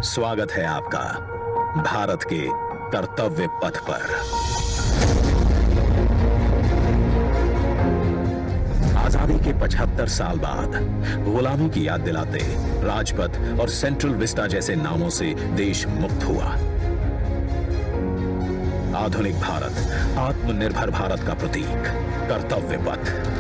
स्वागत है आपका भारत के कर्तव्य पथ पर। आजादी के 75 साल बाद गुलामी की याद दिलाते राजपथ और सेंट्रल विस्टा जैसे नामों से देश मुक्त हुआ। आधुनिक भारत, आत्मनिर्भर भारत का प्रतीक कर्तव्य पथ।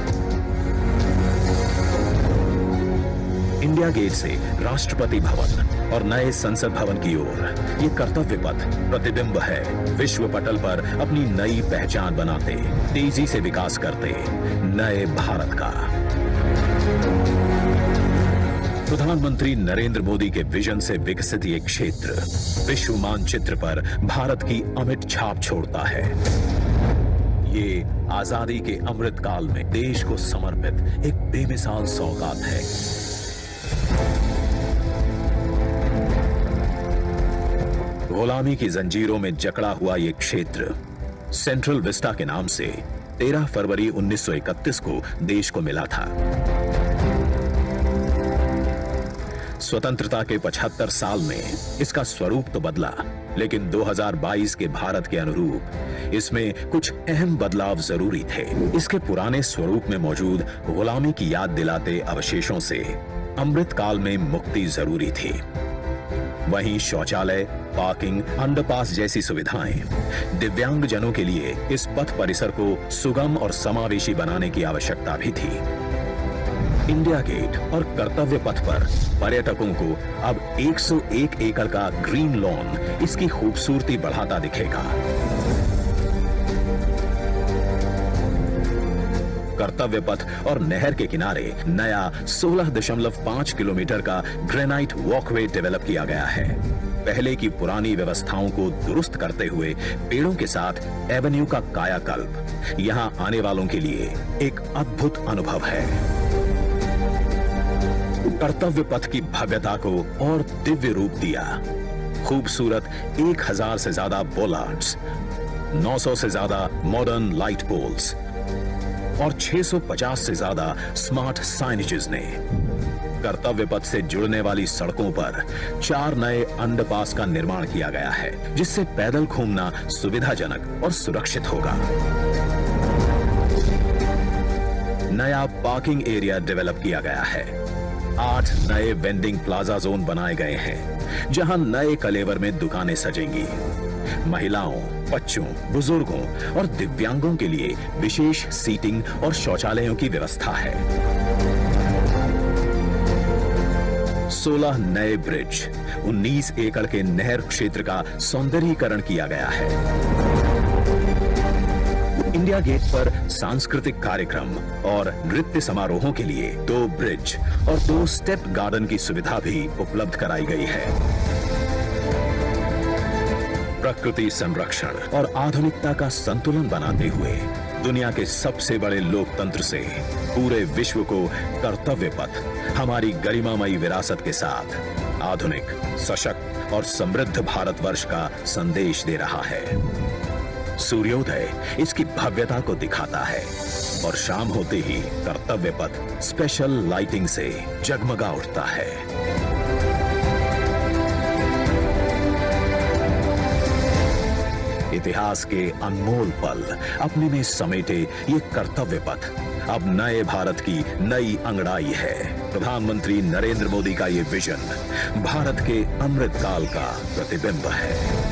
इंडिया गेट से राष्ट्रपति भवन और नए संसद भवन की ओर ये कर्तव्य पथ प्रतिबिंब है विश्व पटल पर अपनी नई पहचान बनाते, तेजी से विकास करते नए भारत का। प्रधानमंत्री नरेंद्र मोदी के विजन से विकसित ये क्षेत्र विश्व मानचित्र पर भारत की अमिट छाप छोड़ता है। ये आजादी के अमृत काल में देश को समर्पित एक बेमिसाल सौगात है। गुलामी की जंजीरों में जकड़ा हुआ यह क्षेत्र सेंट्रल विस्टा के नाम से 13 फरवरी 1931 को देश को मिला था। स्वतंत्रता के 75 साल में इसका स्वरूप तो बदला, लेकिन 2022 के भारत के अनुरूप इसमें कुछ अहम बदलाव जरूरी थे। इसके पुराने स्वरूप में मौजूद गुलामी की याद दिलाते अवशेषों से अमृत काल में मुक्ति जरूरी थी। वहीं शौचालय, पार्किंग, अंडरपास जैसी सुविधाएं दिव्यांग जनों के लिए इस पथ परिसर को सुगम और समावेशी बनाने की आवश्यकता भी थी। इंडिया गेट और कर्तव्य पथ पर पर्यटकों को अब 101 एकड़ का ग्रीन लॉन इसकी खूबसूरती बढ़ाता दिखेगा। कर्तव्य पथ और नहर के किनारे नया 16.5 किलोमीटर का ग्रेनाइट वॉकवे डेवलप किया गया है। पहले की पुरानी व्यवस्थाओं को दुरुस्त करते हुए पेड़ों के साथ एवेन्यू का कायाकल्प यहां आने वालों के लिए एक अद्भुत अनुभव है। कर्तव्य पथ की भव्यता को और दिव्य रूप दिया। खूबसूरत 1000 से ज्यादा बोलार्ड्स, 900 से ज्यादा मॉडर्न लाइट पोल्स और 650 से ज्यादा स्मार्ट साइनेजेस ने कर्तव्य पथ से जुड़ने वाली सड़कों पर 4 नए अंडरपास का निर्माण किया गया है, जिससे पैदल घूमना सुविधाजनक और सुरक्षित होगा। नया पार्किंग एरिया डेवलप किया गया है। 8 नए वेंडिंग प्लाजा जोन बनाए गए हैं, जहां नए कलेवर में दुकानें सजेंगी। महिलाओं, बच्चों, बुजुर्गों और दिव्यांगों के लिए विशेष सीटिंग और शौचालयों की व्यवस्था है। 16 नए ब्रिज, 19 एकड़ के नहर क्षेत्र का सौंदर्यीकरण किया गया है। इंडिया गेट पर सांस्कृतिक कार्यक्रम और नृत्य समारोहों के लिए 2 ब्रिज और 2 स्टेप गार्डन की सुविधा भी उपलब्ध कराई गई है। प्रकृति संरक्षण और आधुनिकता का संतुलन बनाते हुए दुनिया के सबसे बड़े लोकतंत्र से पूरे विश्व को कर्तव्य पथ हमारी गरिमामयी विरासत के साथ आधुनिक, सशक्त और समृद्ध भारतवर्ष का संदेश दे रहा है। सूर्योदय इसकी भव्यता को दिखाता है और शाम होते ही कर्तव्य पथ स्पेशल लाइटिंग से जगमगा उठता है। इतिहास के अनमोल पल अपने में समेटे ये कर्तव्य पथ अब नए भारत की नई अंगड़ाई है। प्रधानमंत्री नरेंद्र मोदी का ये विजन भारत के अमृत काल का प्रतिबिंब है।